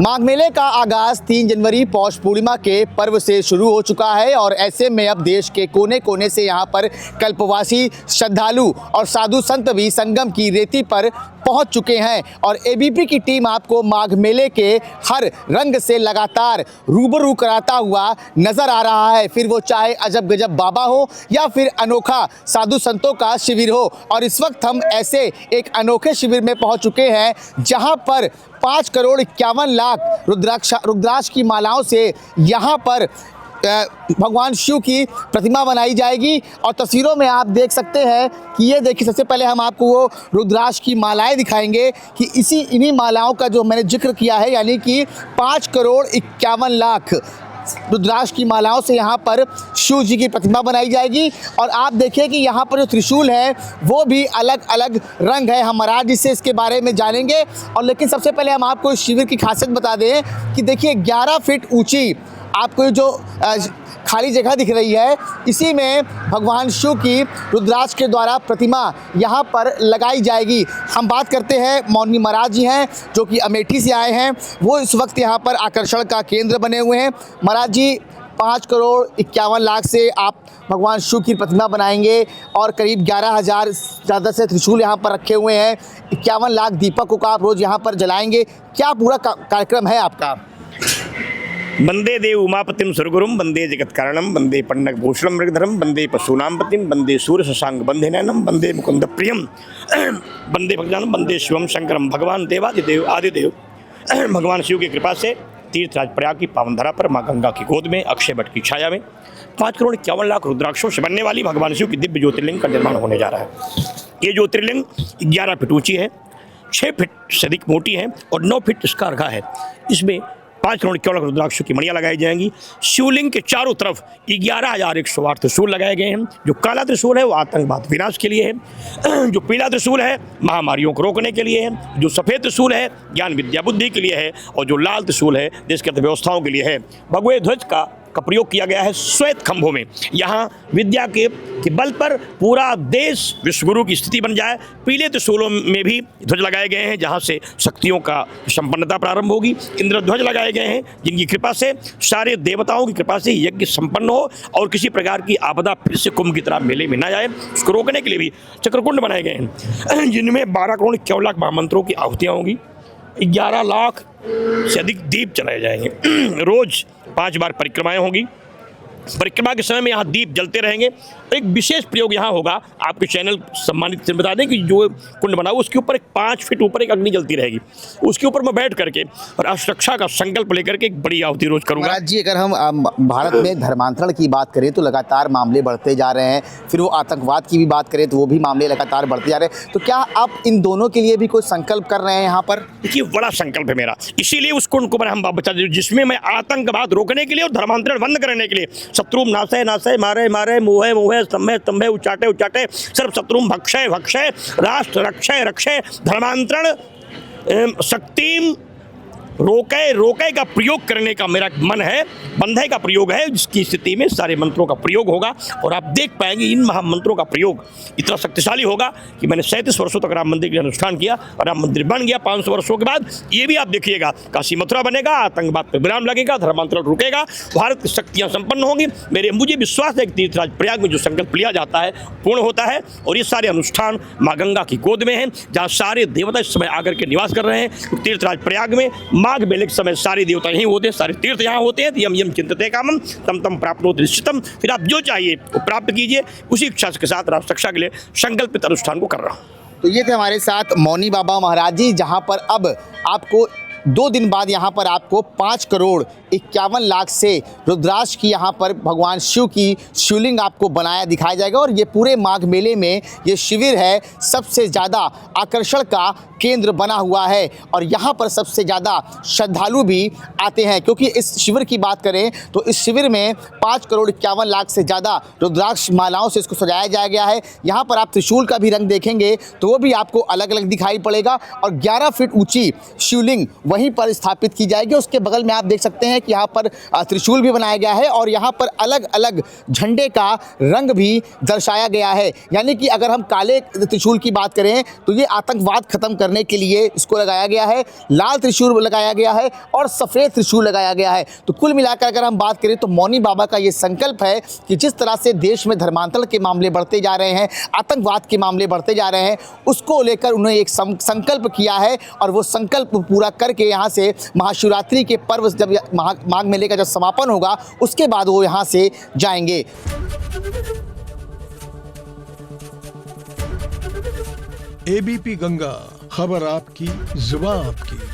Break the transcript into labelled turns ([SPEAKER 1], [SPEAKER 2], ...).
[SPEAKER 1] माघ मेले का आगाज 3 जनवरी पौष पूर्णिमा के पर्व से शुरू हो चुका है और ऐसे में अब देश के कोने कोने से यहाँ पर कल्पवासी श्रद्धालु और साधु संत भी संगम की रेती पर पहुँच चुके हैं और एबीपी की टीम आपको माघ मेले के हर रंग से लगातार रूबरू कराता हुआ नजर आ रहा है। फिर वो चाहे अजब गजब बाबा हो या फिर अनोखा साधु संतों का शिविर हो। और इस वक्त हम ऐसे एक अनोखे शिविर में पहुंच चुके हैं जहां पर 5 करोड़ 51 लाख रुद्राक्ष की मालाओं से यहां पर भगवान शिव की प्रतिमा बनाई जाएगी। और तस्वीरों में आप देख सकते हैं कि ये देखिए, सबसे पहले हम आपको वो रुद्राक्ष की मालाएं दिखाएंगे कि इन्हीं मालाओं का जो मैंने जिक्र किया है, यानी कि 5 करोड़ 51 लाख रुद्राक्ष की मालाओं से यहाँ पर शिव जी की प्रतिमा बनाई जाएगी। और आप देखिए कि यहाँ पर जो त्रिशूल है वो भी अलग अलग रंग है। हम महाराज जी से इसके बारे में जानेंगे। और लेकिन सबसे पहले हम आपको इस शिविर की खासियत बता दें कि देखिए 11 फीट ऊंची आपको जो खाली जगह दिख रही है, इसी में भगवान शिव की रुद्राक्ष के द्वारा प्रतिमा यहाँ पर लगाई जाएगी। हम बात करते हैं मौनी महाराज जी हैं जो कि अमेठी से आए हैं, वो इस वक्त यहाँ पर आकर्षण का केंद्र बने हुए हैं। महाराज जी, 5 करोड़ 51 लाख से आप भगवान शिव की प्रतिमा बनाएंगे और करीब 11,000 ज़्यादा से त्रिशूल यहाँ पर रखे हुए हैं। 51 लाख दीपकों का आप रोज़ यहाँ पर जलाएंगे। क्या पूरा कार्यक्रम है आपका?
[SPEAKER 2] वंदे देव उमापतिम सुरगुरुम वंदे जगत कारणम वंदे पन्नक भूषणम मृगधरम वंदे पशूनाम पतिम वंदे सूर्य शशांक बंधे नयनम वंदे मुकुंद प्रियम वंदे भगवानम वंदे शिवम शंकरम। भगवान देवादिदेव आदिदेव भगवान शिव की कृपा से तीर्थराज प्रयाग की पावन धरा पर माँ गंगा की गोद में अक्षय वट की छाया में 5 करोड़ 51 लाख रुद्राक्षों से बनने वाली भगवान शिव की दिव्य ज्योतिर्लिंग का निर्माण होने जा रहा है। ये ज्योतिर्लिंग 11 फीट ऊँची है, 6 फीट से अधिक मोटी है और 9 फीट इसका अर्घा है। इसमें 5 करोड़ 51 लाख रुद्राक्ष की मणियाँ लगाई जाएंगी। शिवलिंग के चारों तरफ 11,108 त्रिशूल लगाए गए हैं। जो काला त्रिशूल है वो आतंकवाद विनाश के लिए है, जो पीला त्रिशूल है महामारियों को रोकने के लिए है, जो सफ़ेद त्रिशूल है ज्ञान विद्या बुद्धि के लिए है और जो लाल त्रिशूल है देश की अर्थव्यवस्थाओं के लिए है। भगवे ध्वज का प्रयोग किया गया है श्वेत खंभों में। यहाँ विद्या के बल पर पूरा देश विश्वगुरु की स्थिति बन जाए। पीले त्रिशूलों में भी ध्वज लगाए गए हैं जहाँ से शक्तियों का संपन्नता प्रारंभ होगी। इंद्र ध्वज लगाए गए हैं जिनकी कृपा से सारे देवताओं की कृपा से यज्ञ संपन्न हो और किसी प्रकार की आपदा फिर से कुंभ की तरह मेले में न जाए, उसको रोकने के लिए भी चक्रकुंड बनाए गए हैं जिनमें 12 करोड़ 51 लाख महामंत्रों की आहुतियाँ होंगी। 11 लाख से अधिक दीप चलाए जाएंगे। रोज 5 बार परिक्रमाएं होंगी। परिक्रमा के समय में यहाँ दीप जलते रहेंगे। एक विशेष प्रयोग यहाँ होगा, आपके चैनल सम्मानित से बता दें कि जो कुंड बना हुआ उसके ऊपर एक 5 फीट ऊपर एक अग्नि जलती रहेगी। उसके ऊपर मैं बैठ करके और अष्टरक्षा का संकल्प लेकर के एक बड़ी आहुति रोज करूँगा।
[SPEAKER 1] महाराज जी, अगर हम भारत में धर्मांतरण की बात करें तो लगातार मामले बढ़ते जा रहे हैं, फिर वो आतंकवाद की भी बात करें तो वो भी मामले लगातार बढ़ते जा रहे हैं। तो क्या आप इन दोनों के लिए भी कोई संकल्प कर रहे हैं यहाँ पर?
[SPEAKER 2] देखिए, बड़ा संकल्प है मेरा, इसीलिए उस कुंड को हम बचा दें जिसमें मैं आतंकवाद रोकने के लिए और धर्मांतरण बंद करने के लिए शत्रु नाशय नाशय मारे मारे मोहे मोहे स्तंभे स्तंभे उचाटे उचाटे सर्व शत्रु भक्षय भक्षय राष्ट्र रक्षय रक्षय धर्मांतरण शक्तिम रोके रोके का प्रयोग करने का मेरा मन है। बंधे का प्रयोग है जिसकी स्थिति में सारे मंत्रों का प्रयोग होगा और आप देख पाएंगे इन महामंत्रों का प्रयोग इतना शक्तिशाली होगा कि मैंने 37 वर्षों तक राम मंदिर का अनुष्ठान किया और राम मंदिर बन गया। 500 वर्षों के बाद ये भी आप देखिएगा, काशी मथुरा बनेगा, आतंकवाद पर विराम लगेगा, धर्मांतरण रुकेगा, भारत की शक्तियाँ संपन्न होंगी। मुझे विश्वास है कि तीर्थराज प्रयाग में जो संकल्प लिया जाता है पूर्ण होता है और ये सारे अनुष्ठान माँ गंगा की गोद में हैं जहाँ सारे देवता इस समय आकर के निवास कर रहे हैं। तीर्थराज प्रयाग में माघ मेले के समय सारे देवता यहीं होते हैं, सारे तीर्थ यहाँ होते हैं। यम यम चिंतते कामम तम तम प्राप्नोति निश्चितम। फिर आप जो चाहिए वो प्राप्त कीजिए। उसी इच्छा के साथ राष्ट्ररक्षा के लिए संकल्पित अनुष्ठान को कर रहा हूँ।
[SPEAKER 1] तो ये थे हमारे साथ मौनी बाबा महाराज जी, जहाँ पर अब आपको 2 दिन बाद यहाँ पर आपको 5 करोड़ 51 लाख से रुद्राक्ष की यहाँ पर भगवान शिव की शिवलिंग आपको बनाया दिखाया जाएगा। और ये पूरे माघ मेले में ये शिविर है सबसे ज़्यादा आकर्षण का केंद्र बना हुआ है और यहाँ पर सबसे ज़्यादा श्रद्धालु भी आते हैं, क्योंकि इस शिविर की बात करें तो इस शिविर में 5 करोड़ 51 लाख से ज़्यादा रुद्राक्ष मालाओं से इसको सजाया जाया गया है। यहाँ पर आप त्रिशूल का भी रंग देखेंगे तो वो भी आपको अलग अलग दिखाई पड़ेगा और 11 फीट ऊँची शिवलिंग वहीं पर स्थापित की जाएगी। उसके बगल में आप देख सकते हैं कि यहाँ पर त्रिशूल भी बनाया गया है और यहाँ पर अलग अलग झंडे का रंग भी दर्शाया गया है। यानी कि अगर हम काले त्रिशूल की बात करें तो ये आतंकवाद खत्म करने के लिए इसको लगाया गया है। लाल त्रिशूल लगाया गया है और सफ़ेद त्रिशूल लगाया गया है। तो कुल मिलाकर अगर हम बात करें तो मौनी बाबा का ये संकल्प है कि जिस तरह से देश में धर्मांतरण के मामले बढ़ते जा रहे हैं, आतंकवाद के मामले बढ़ते जा रहे हैं, उसको लेकर उन्होंने एक संकल्प किया है और वो संकल्प पूरा करके यहाँ से महाशिवरात्रि के पर्व जब माघ मेले का जब समापन होगा उसके बाद वो यहाँ से जाएंगे।
[SPEAKER 3] एबीपी गंगा, खबर आपकी, जुबान आपकी।